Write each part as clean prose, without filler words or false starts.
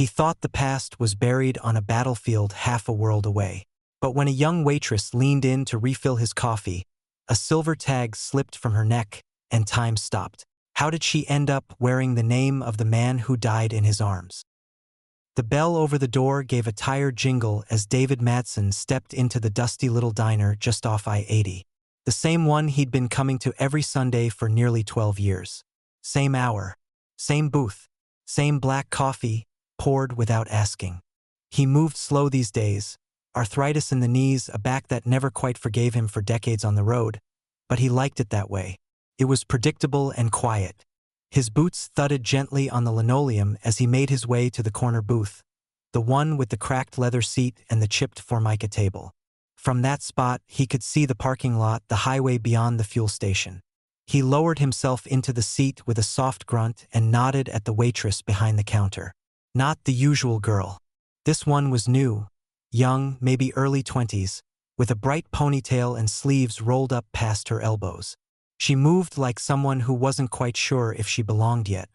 He thought the past was buried on a battlefield half a world away. But when a young waitress leaned in to refill his coffee, a silver tag slipped from her neck and time stopped. How did she end up wearing the name of the man who died in his arms? The bell over the door gave a tired jingle as David Madsen stepped into the dusty little diner just off I-80. The same one he'd been coming to every Sunday for nearly 12 years. Same hour, same booth, same black coffee, poured without asking. He moved slow these days, arthritis in the knees, a back that never quite forgave him for decades on the road, but he liked it that way. It was predictable and quiet. His boots thudded gently on the linoleum as he made his way to the corner booth, the one with the cracked leather seat and the chipped Formica table. From that spot, he could see the parking lot, the highway beyond the fuel station. He lowered himself into the seat with a soft grunt and nodded at the waitress behind the counter. Not the usual girl. This one was new, young, maybe early 20s, with a bright ponytail and sleeves rolled up past her elbows. She moved like someone who wasn't quite sure if she belonged yet.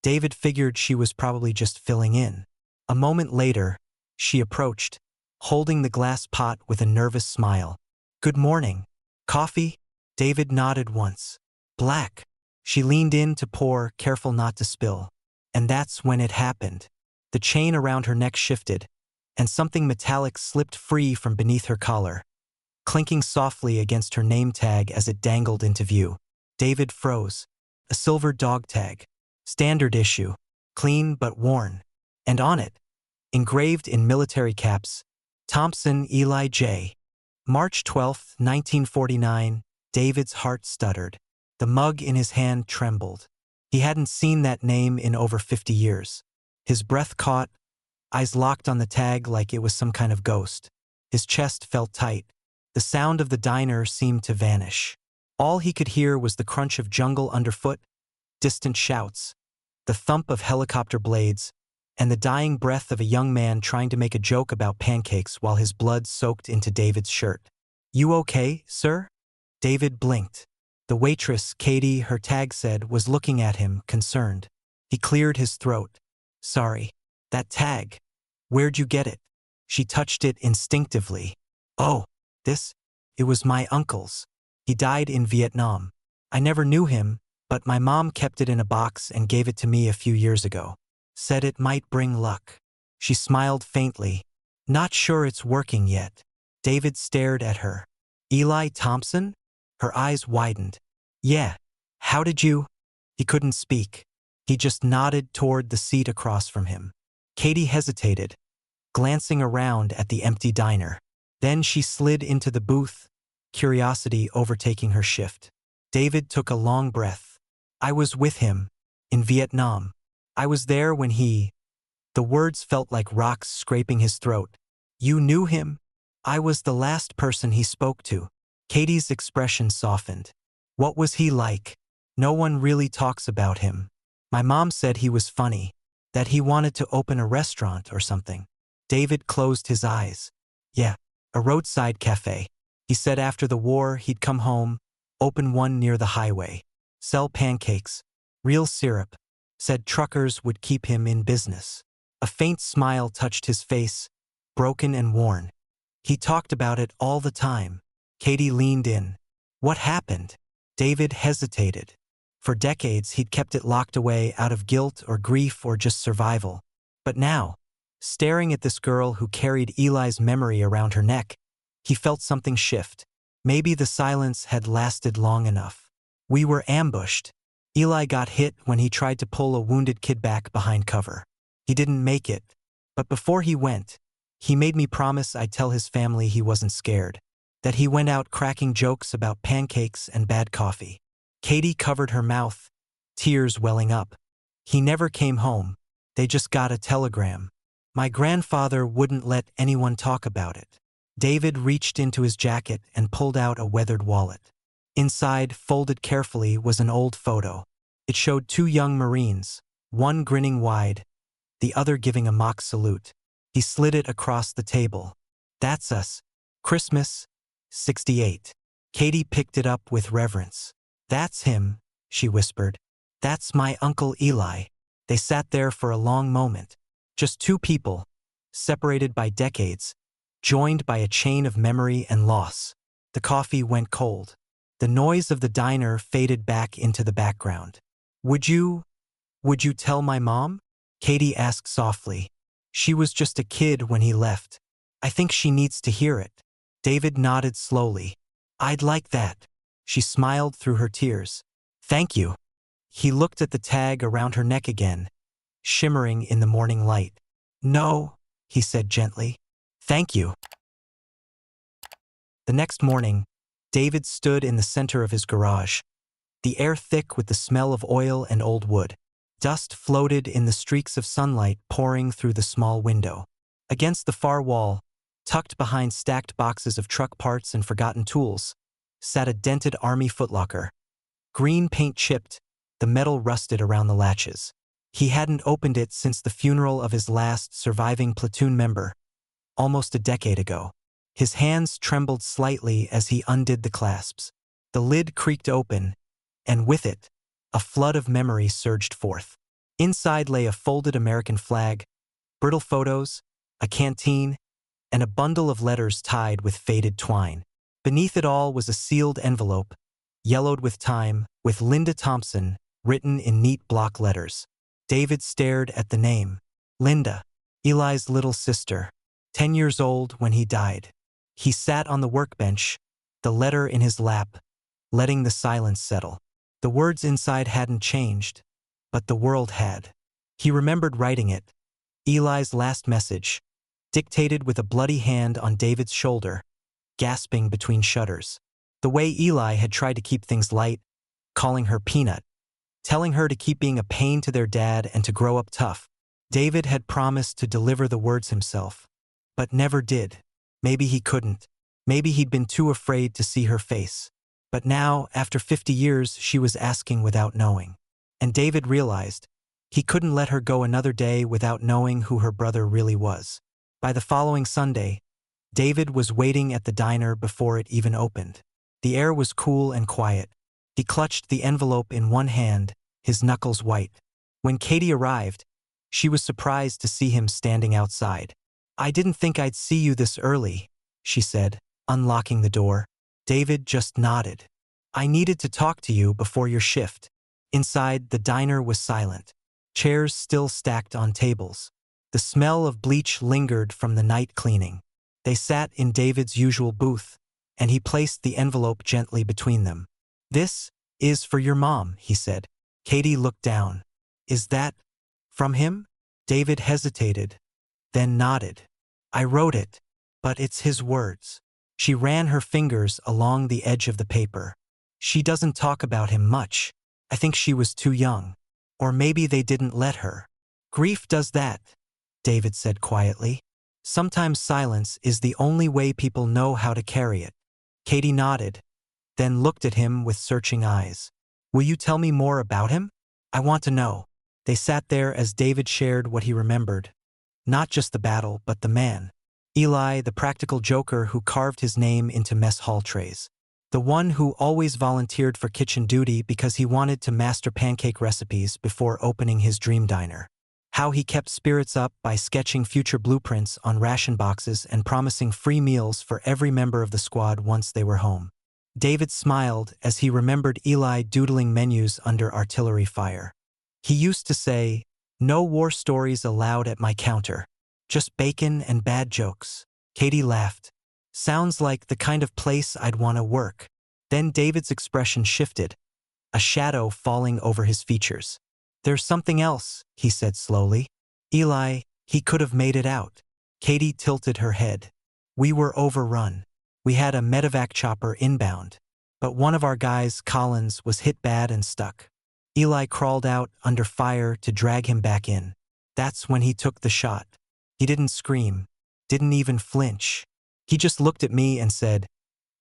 David figured she was probably just filling in. A moment later, she approached, holding the glass pot with a nervous smile. "Good morning. Coffee?" David nodded once. "Black." She leaned in to pour, careful not to spill. And that's when it happened. The chain around her neck shifted, and something metallic slipped free from beneath her collar, clinking softly against her name tag as it dangled into view. David froze. A silver dog tag. Standard issue. Clean but worn. And on it, engraved in military caps, Thompson Eli J. March 12, 1949, David's heart stuttered. The mug in his hand trembled. He hadn't seen that name in over 50 years. His breath caught, eyes locked on the tag like it was some kind of ghost. His chest felt tight. The sound of the diner seemed to vanish. All he could hear was the crunch of jungle underfoot, distant shouts, the thump of helicopter blades, and the dying breath of a young man trying to make a joke about pancakes while his blood soaked into David's shirt. "You okay, sir?" David blinked. The waitress, Katie, her tag said, was looking at him, concerned. He cleared his throat. "Sorry. That tag. Where'd you get it?" She touched it instinctively. "Oh, this? It was my uncle's. He died in Vietnam. I never knew him, but my mom kept it in a box and gave it to me a few years ago. Said it might bring luck." She smiled faintly. "Not sure it's working yet." David stared at her. "Eli Thompson?" Her eyes widened. "Yeah. How did you?" He couldn't speak. He just nodded toward the seat across from him. Katie hesitated, glancing around at the empty diner. Then she slid into the booth, curiosity overtaking her shift. David took a long breath. "I was with him, in Vietnam. I was there when he—" The words felt like rocks scraping his throat. "You knew him?" "I was the last person he spoke to." Katie's expression softened. "What was he like?" "No one really talks about him. My mom said he was funny, that he wanted to open a restaurant or something." David closed his eyes. "Yeah, a roadside cafe. He said after the war he'd come home, open one near the highway, sell pancakes, real syrup. Said truckers would keep him in business." A faint smile touched his face, broken and worn. "He talked about it all the time." Katie leaned in. "What happened?" David hesitated. For decades he'd kept it locked away out of guilt or grief or just survival. But now, staring at this girl who carried Eli's memory around her neck, he felt something shift. Maybe the silence had lasted long enough. "We were ambushed. Eli got hit when he tried to pull a wounded kid back behind cover. He didn't make it. But before he went, he made me promise I'd tell his family he wasn't scared. That he went out cracking jokes about pancakes and bad coffee." Katie covered her mouth, tears welling up. "He never came home. They just got a telegram. My grandfather wouldn't let anyone talk about it." David reached into his jacket and pulled out a weathered wallet. Inside, folded carefully, was an old photo. It showed two young Marines, one grinning wide, the other giving a mock salute. He slid it across the table. "That's us. Christmas, '68. Katie picked it up with reverence. "That's him," she whispered. "That's my Uncle Eli." They sat there for a long moment, Just two people, separated by decades, joined by a chain of memory and loss. The coffee went cold. The noise of the diner faded back into the background. Would you tell my mom? Katie asked softly. She was just a kid when he left. I think she needs to hear it. David nodded slowly. I'd like that. She smiled through her tears. Thank you. He looked at the tag around her neck again, shimmering in the morning light. No, he said gently. Thank you. The next morning, David stood in the center of his garage, the air thick with the smell of oil and old wood. Dust floated in the streaks of sunlight pouring through the small window. Against the far wall, tucked behind stacked boxes of truck parts and forgotten tools, sat a dented army footlocker. Green paint chipped, the metal rusted around the latches. He hadn't opened it since the funeral of his last surviving platoon member, almost a decade ago. His hands trembled slightly as he undid the clasps. The lid creaked open, and with it, a flood of memory surged forth. Inside lay a folded American flag, brittle photos, a canteen, and a bundle of letters tied with faded twine. Beneath it all was a sealed envelope, yellowed with time, with Linda Thompson written in neat block letters. David stared at the name. Linda, Eli's little sister, 10 years old when he died. He sat on the workbench, the letter in his lap, letting the silence settle. The words inside hadn't changed, but the world had. He remembered writing it. Eli's last message, dictated with a bloody hand on David's shoulder, gasping between shudders. The way Eli had tried to keep things light, calling her Peanut, telling her to keep being a pain to their dad and to grow up tough. David had promised to deliver the words himself, but never did. Maybe he couldn't. Maybe he'd been too afraid to see her face. But now, after 50 years, she was asking without knowing. And David realized he couldn't let her go another day without knowing who her brother really was. By the following Sunday, David was waiting at the diner before it even opened. The air was cool and quiet. He clutched the envelope in one hand, his knuckles white. When Katie arrived, she was surprised to see him standing outside. I didn't think I'd see you this early, she said, unlocking the door. David just nodded. I needed to talk to you before your shift. Inside, the diner was silent. Chairs still stacked on tables. The smell of bleach lingered from the night cleaning. They sat in David's usual booth, and he placed the envelope gently between them. This is for your mom, he said. Katie looked down. Is that from him? David hesitated, then nodded. I wrote it, but it's his words. She ran her fingers along the edge of the paper. She doesn't talk about him much. I think she was too young. Or maybe they didn't let her. Grief does that, David said quietly. Sometimes silence is the only way people know how to carry it. Katie nodded, then looked at him with searching eyes. Will you tell me more about him? I want to know. They sat there as David shared what he remembered. Not just the battle, but the man. Eli, the practical joker who carved his name into mess hall trays. The one who always volunteered for kitchen duty because he wanted to master pancake recipes before opening his dream diner. How he kept spirits up by sketching future blueprints on ration boxes and promising free meals for every member of the squad once they were home. David smiled as he remembered Eli doodling menus under artillery fire. He used to say, "No war stories allowed at my counter. Just bacon and bad jokes." Katie laughed. Sounds like the kind of place I'd want to work. Then David's expression shifted, a shadow falling over his features. There's something else, he said slowly. Eli, he could have made it out. Katie tilted her head. We were overrun. We had a medevac chopper inbound. But one of our guys, Collins, was hit bad and stuck. Eli crawled out under fire to drag him back in. That's when he took the shot. He didn't scream, didn't even flinch. He just looked at me and said,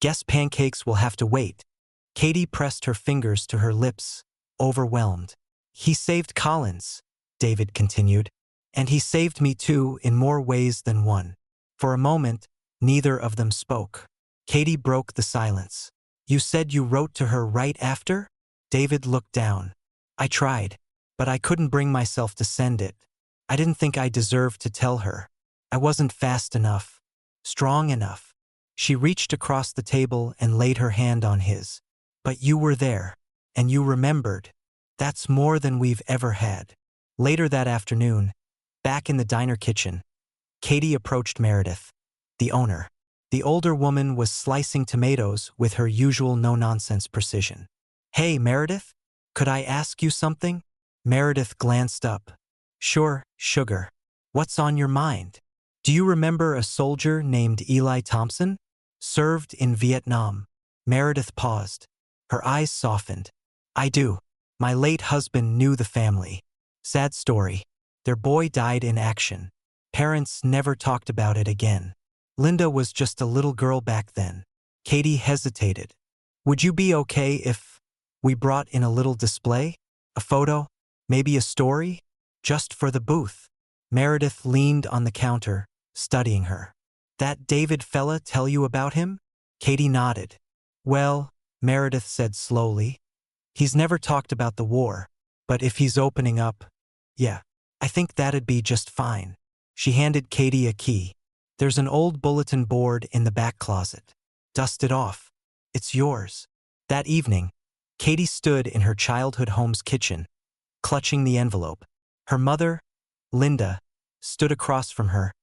"Guess pancakes will have to wait." Katie pressed her fingers to her lips, overwhelmed. He saved Collins, David continued, and he saved me too in more ways than one. For a moment, neither of them spoke. Katie broke the silence. You said you wrote to her right after? David looked down. I tried, but I couldn't bring myself to send it. I didn't think I deserved to tell her. I wasn't fast enough, strong enough. She reached across the table and laid her hand on his. But you were there, and you remembered. That's more than we've ever had. Later that afternoon, back in the diner kitchen, Katie approached Meredith, the owner. The older woman was slicing tomatoes with her usual no-nonsense precision. Hey, Meredith, could I ask you something? Meredith glanced up. Sure, sugar. What's on your mind? Do you remember a soldier named Eli Thompson? Served in Vietnam. Meredith paused. Her eyes softened. I do. My late husband knew the family. Sad story. Their boy died in action. Parents never talked about it again. Linda was just a little girl back then. Katie hesitated. Would you be okay if we brought in a little display? A photo? Maybe a story? Just for the booth. Meredith leaned on the counter, studying her. That David fella tell you about him? Katie nodded. Well, Meredith said slowly, he's never talked about the war, but if he's opening up, yeah, I think that'd be just fine. She handed Katie a key. There's an old bulletin board in the back closet. Dust it off. It's yours. That evening, Katie stood in her childhood home's kitchen, clutching the envelope. Her mother, Linda, stood across from her,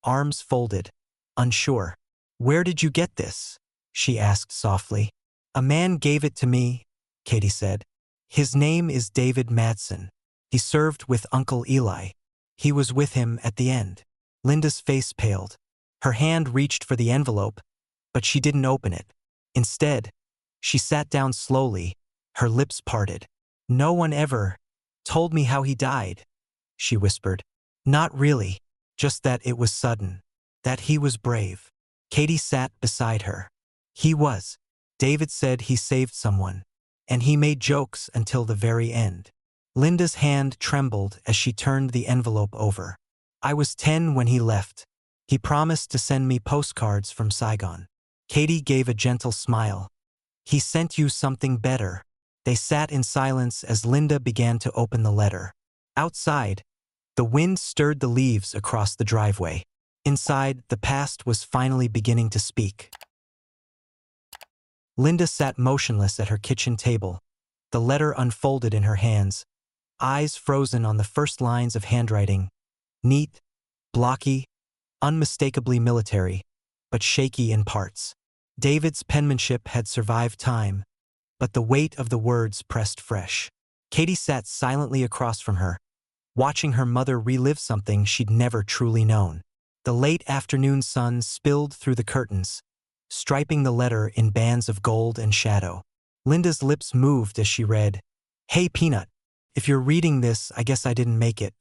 arms folded, unsure. Where did you get this? She asked softly. A man gave it to me, Katie said. His name is David Madsen. He served with Uncle Eli. He was with him at the end. Linda's face paled. Her hand reached for the envelope, but she didn't open it. Instead, she sat down slowly, her lips parted. No one ever told me how he died, she whispered. Not really, just that it was sudden, that he was brave. Katie sat beside her. He was. David said he saved someone, and he made jokes until the very end. Linda's hand trembled as she turned the envelope over. I was 10 when he left. He promised to send me postcards from Saigon. Katie gave a gentle smile. He sent you something better. They sat in silence as Linda began to open the letter. Outside, the wind stirred the leaves across the driveway. Inside, the past was finally beginning to speak. Linda sat motionless at her kitchen table, the letter unfolded in her hands, eyes frozen on the first lines of handwriting, neat, blocky, unmistakably military, but shaky in parts. David's penmanship had survived time, but the weight of the words pressed fresh. Katie sat silently across from her, watching her mother relive something she'd never truly known. The late afternoon sun spilled through the curtains, striping the letter in bands of gold and shadow. Linda's lips moved as she read, Hey Peanut, if you're reading this, I guess I didn't make it.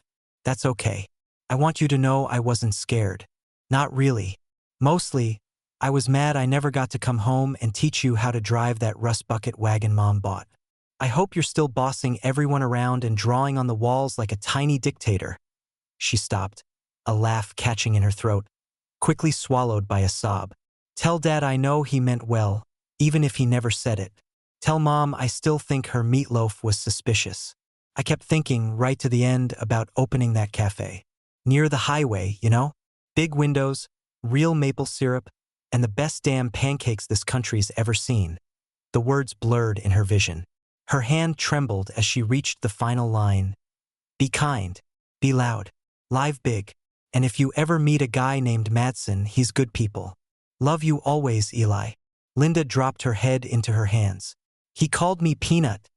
That's okay. I want you to know I wasn't scared. Not really. Mostly, I was mad I never got to come home and teach you how to drive that rust bucket wagon Mom bought. I hope you're still bossing everyone around and drawing on the walls like a tiny dictator. She stopped, a laugh catching in her throat, quickly swallowed by a sob. Tell Dad I know he meant well, even if he never said it. Tell Mom I still think her meatloaf was suspicious. I kept thinking right to the end about opening that cafe. Near the highway, you know? Big windows, real maple syrup, and the best damn pancakes this country's ever seen. The words blurred in her vision. Her hand trembled as she reached the final line. Be kind, be loud, live big, and if you ever meet a guy named Madsen, he's good people. Love you always, Eli. Linda dropped her head into her hands. He called me Peanut,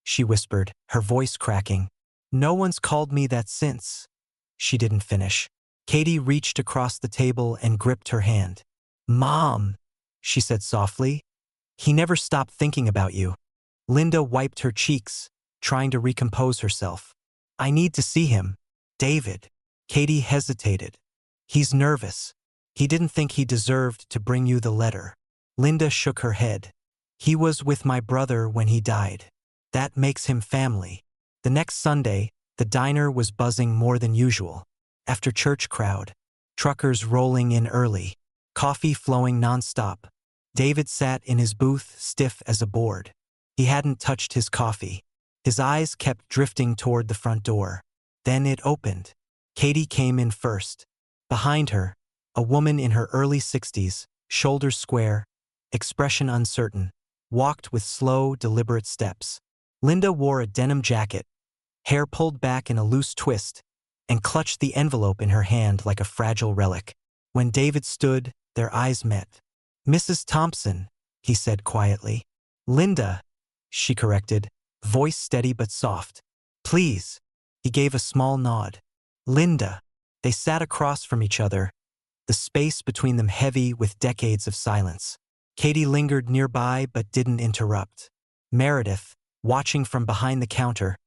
she whispered, her voice cracking. No one's called me that since. She didn't finish. Katie reached across the table and gripped her hand. Mom, she said softly. He never stopped thinking about you. Linda wiped her cheeks, trying to recompose herself. I need to see him. David. Katie hesitated. He's nervous. He didn't think he deserved to bring you the letter. Linda shook her head. He was with my brother when he died. That makes him family. The next Sunday, the diner was buzzing more than usual. After church crowd, truckers rolling in early, coffee flowing nonstop. David sat in his booth, stiff as a board. He hadn't touched his coffee. His eyes kept drifting toward the front door. Then it opened. Katie came in first. Behind her, a woman in her early 60s, shoulders square, expression uncertain, walked with slow, deliberate steps. Linda wore a denim jacket, hair pulled back in a loose twist, and clutched the envelope in her hand like a fragile relic. When David stood, their eyes met. "Mrs. Thompson," he said quietly. "Linda," she corrected, voice steady but soft. "Please." He gave a small nod. "Linda." They sat across from each other, the space between them heavy with decades of silence. Katie lingered nearby but didn't interrupt. Meredith, watching from behind the counter,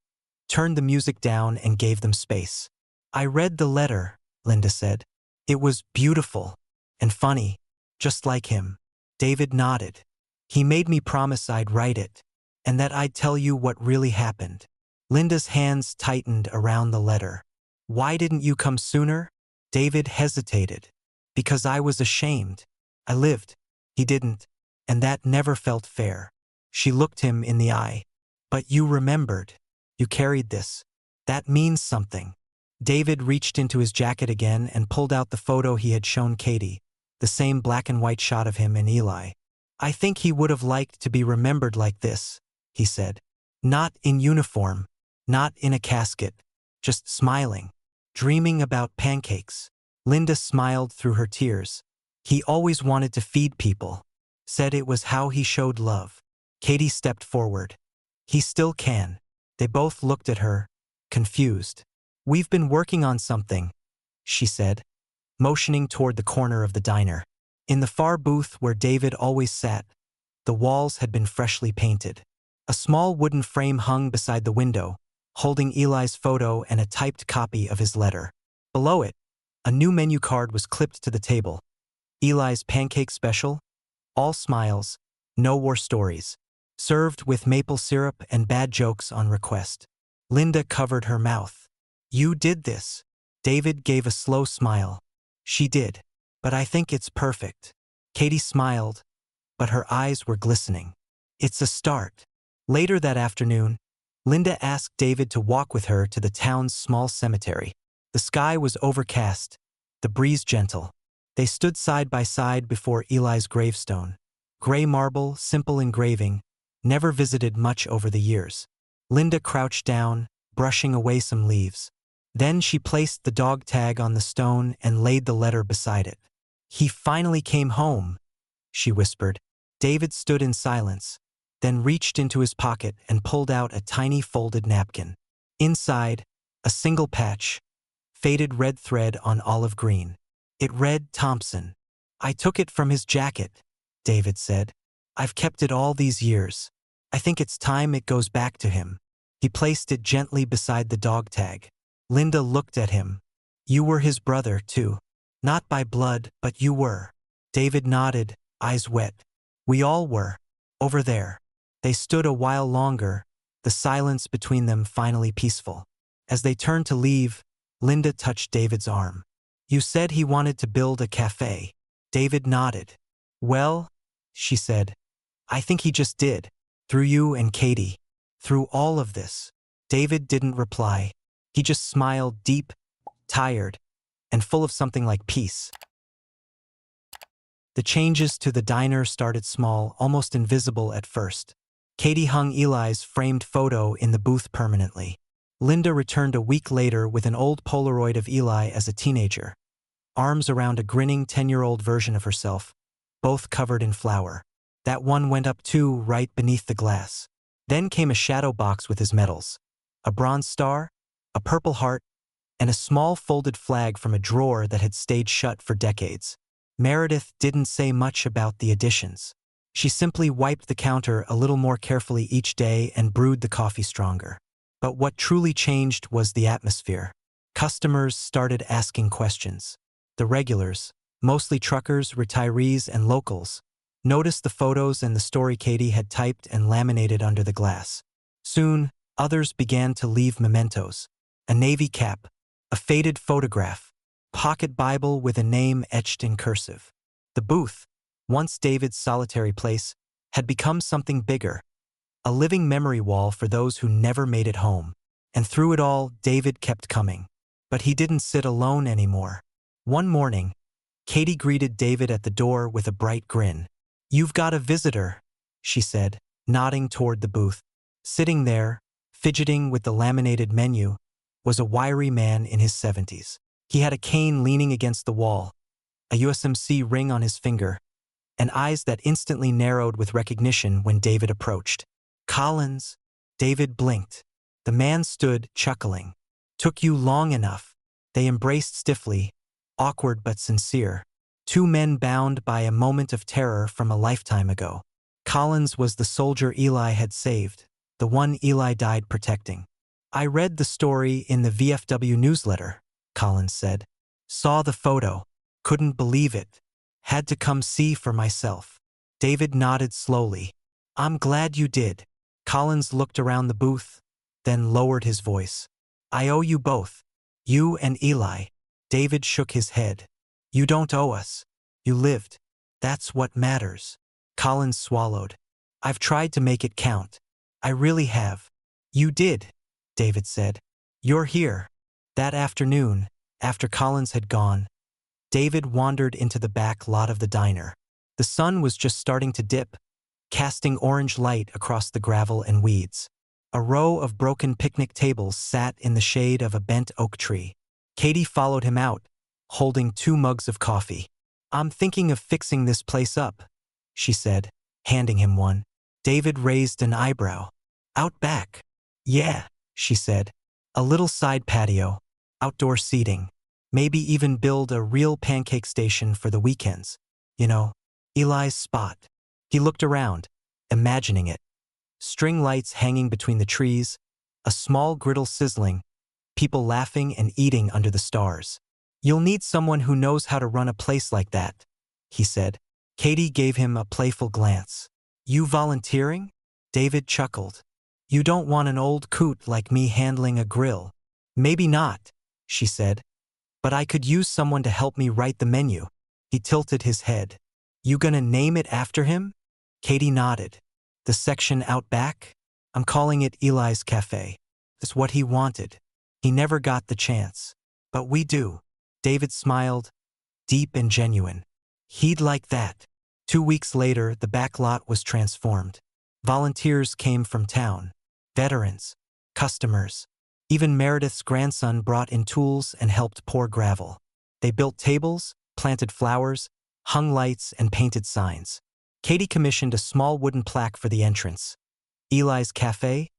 turned the music down and gave them space. "I read the letter," Linda said. "It was beautiful and funny, just like him." David nodded. "He made me promise I'd write it, and that I'd tell you what really happened." Linda's hands tightened around the letter. "Why didn't you come sooner?" David hesitated. "Because I was ashamed. I lived. He didn't, and that never felt fair." She looked him in the eye. "But you remembered. You carried this. That means something." David reached into his jacket again and pulled out the photo he had shown Katie, the same black and white shot of him and Eli. "I think he would have liked to be remembered like this," he said. "Not in uniform, not in a casket, just smiling, dreaming about pancakes." Linda smiled through her tears. "He always wanted to feed people. Said it was how he showed love." Katie stepped forward. "He still can." They both looked at her, confused. "We've been working on something," she said, motioning toward the corner of the diner. In the far booth where David always sat, the walls had been freshly painted. A small wooden frame hung beside the window, holding Eli's photo and a typed copy of his letter. Below it, a new menu card was clipped to the table. Eli's pancake special, all smiles, no war stories, served with maple syrup and bad jokes on request. Linda covered her mouth. "You did this." David gave a slow smile. "She did. But I think it's perfect." Katie smiled, but her eyes were glistening. "It's a start." Later that afternoon, Linda asked David to walk with her to the town's small cemetery. The sky was overcast, the breeze gentle. They stood side by side before Eli's gravestone. Gray marble, simple engraving, never visited much over the years. Linda crouched down, brushing away some leaves. Then she placed the dog tag on the stone and laid the letter beside it. "He finally came home," she whispered. David stood in silence, then reached into his pocket and pulled out a tiny folded napkin. Inside, a single patch, faded red thread on olive green. It read Thompson. "I took it from his jacket," David said. "I've kept it all these years. I think it's time it goes back to him." He placed it gently beside the dog tag. Linda looked at him. "You were his brother, too. Not by blood, but you were." David nodded, eyes wet. "We all were. Over there." They stood a while longer, the silence between them finally peaceful. As they turned to leave, Linda touched David's arm. "You said he wanted to build a cafe." David nodded. "Well," she said, "I think he just did. Through you and Katie. Through all of this." David didn't reply. He just smiled, deep, tired, and full of something like peace. The changes to the diner started small, almost invisible at first. Katie hung Eli's framed photo in the booth permanently. Linda returned a week later with an old Polaroid of Eli as a teenager, arms around a grinning 10-year-old version of herself, both covered in flour. That one went up too, right beneath the glass. Then came a shadow box with his medals, a bronze star, a purple heart, and a small folded flag from a drawer that had stayed shut for decades. Meredith didn't say much about the additions. She simply wiped the counter a little more carefully each day and brewed the coffee stronger. But what truly changed was the atmosphere. Customers started asking questions. The regulars, mostly truckers, retirees, and locals, noticed the photos and the story Katie had typed and laminated under the glass. Soon, others began to leave mementos. A navy cap, a faded photograph, pocket Bible with a name etched in cursive. The booth, once David's solitary place, had become something bigger, a living memory wall for those who never made it home. And through it all, David kept coming. But he didn't sit alone anymore. One morning, Katie greeted David at the door with a bright grin. "You've got a visitor," she said, nodding toward the booth. Sitting there, fidgeting with the laminated menu, was a wiry man in his 70s. He had a cane leaning against the wall, a USMC ring on his finger, and eyes that instantly narrowed with recognition when David approached. "Collins." David blinked. The man stood, chuckling. "Took you long enough." They embraced stiffly, awkward but sincere. Two men bound by a moment of terror from a lifetime ago. Collins was the soldier Eli had saved, the one Eli died protecting. "I read the story in the VFW newsletter," Collins said. "Saw the photo. Couldn't believe it. Had to come see for myself." David nodded slowly. "I'm glad you did." Collins looked around the booth, then lowered his voice. "I owe you both. You and Eli." David shook his head. "You don't owe us. You lived. That's what matters." Collins swallowed. "I've tried to make it count. I really have." "You did," David said. "You're here." That afternoon, after Collins had gone, David wandered into the back lot of the diner. The sun was just starting to dip, casting orange light across the gravel and weeds. A row of broken picnic tables sat in the shade of a bent oak tree. Katie followed him out, holding 2 mugs of coffee. "I'm thinking of fixing this place up," she said, handing him one. David raised an eyebrow. "Out back?" "Yeah," she said. "A little side patio, outdoor seating. Maybe even build a real pancake station for the weekends. You know, Eli's spot." He looked around, imagining it. String lights hanging between the trees, a small griddle sizzling, people laughing and eating under the stars. "You'll need someone who knows how to run a place like that," he said. Katie gave him a playful glance. "You volunteering?" David chuckled. "You don't want an old coot like me handling a grill." "Maybe not," she said. "But I could use someone to help me write the menu." He tilted his head. "You gonna name it after him?" Katie nodded. "The section out back? I'm calling it Eli's Cafe. It's what he wanted. He never got the chance. But we do." David smiled, deep and genuine. "He'd like that." 2 weeks later, the back lot was transformed. Volunteers came from town. Veterans. Customers. Even Meredith's grandson brought in tools and helped pour gravel. They built tables, planted flowers, hung lights, and painted signs. Katie commissioned a small wooden plaque for the entrance. Eli's Cafe,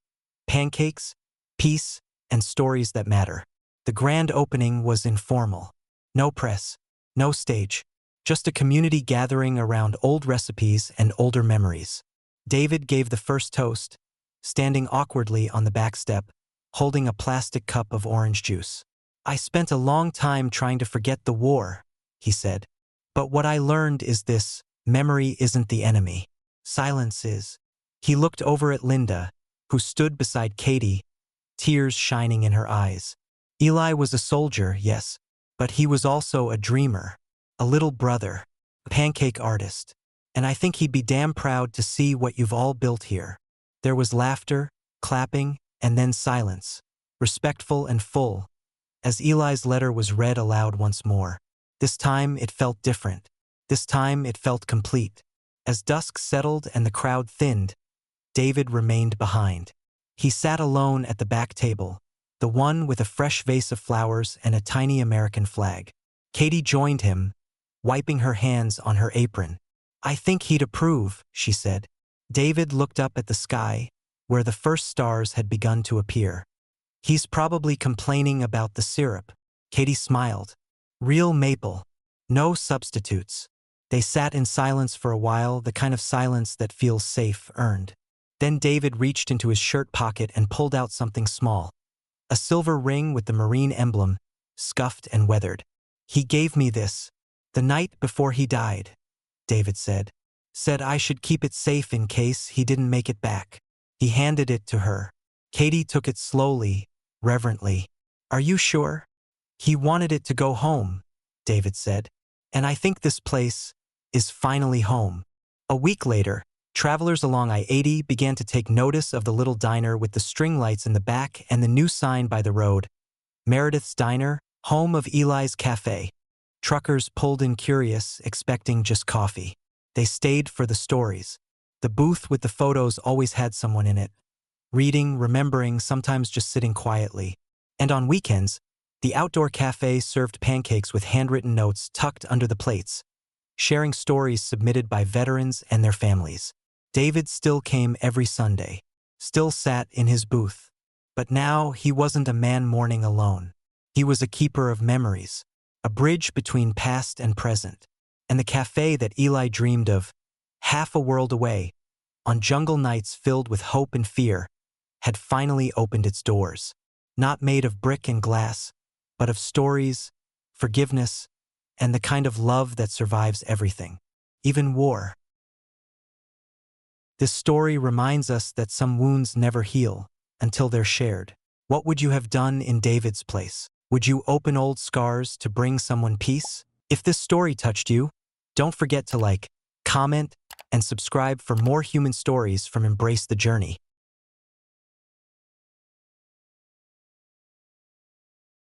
pancakes, peace, and stories that matter. The grand opening was informal. No press, no stage, just a community gathering around old recipes and older memories. David gave the first toast, standing awkwardly on the back step, holding a plastic cup of orange juice. "I spent a long time trying to forget the war," he said. "But what I learned is this: memory isn't the enemy. Silence is." He looked over at Linda, who stood beside Katie, tears shining in her eyes. Eli was a soldier, yes, but he was also a dreamer, a little brother, a pancake artist, and I think he'd be damn proud to see what you've all built here. There was laughter, clapping, and then silence, respectful and full, as Eli's letter was read aloud once more. This time it felt different. This time it felt complete. As dusk settled and the crowd thinned, David remained behind. He sat alone at the back table, the one with a fresh vase of flowers and a tiny American flag. Katie joined him, wiping her hands on her apron. "I think he'd approve," she said. David looked up at the sky, where the first stars had begun to appear. "He's probably complaining about the syrup." Katie smiled. "Real maple. No substitutes." They sat in silence for a while, the kind of silence that feels safe, earned. Then David reached into his shirt pocket and pulled out something small. A silver ring with the Marine emblem, scuffed and weathered. "He gave me this the night before he died," David said. "Said I should keep it safe in case he didn't make it back." He handed it to her. Katie took it slowly, reverently. "Are you sure?" "He wanted it to go home," David said. "And I think this place is finally home." A week later, travelers along I-80 began to take notice of the little diner with the string lights in the back and the new sign by the road, Meredith's Diner, home of Eli's Cafe. Truckers pulled in curious, expecting just coffee. They stayed for the stories. The booth with the photos always had someone in it, reading, remembering, sometimes just sitting quietly. And on weekends, the outdoor cafe served pancakes with handwritten notes tucked under the plates, sharing stories submitted by veterans and their families. David still came every Sunday, still sat in his booth. But now he wasn't a man mourning alone. He was a keeper of memories, a bridge between past and present. And the cafe that Eli dreamed of, half a world away, on jungle nights filled with hope and fear, had finally opened its doors. Not made of brick and glass, but of stories, forgiveness, and the kind of love that survives everything, even war. This story reminds us that some wounds never heal until they're shared. What would you have done in David's place? Would you open old scars to bring someone peace? If this story touched you, don't forget to like, comment, and subscribe for more human stories from Embrace the Journey.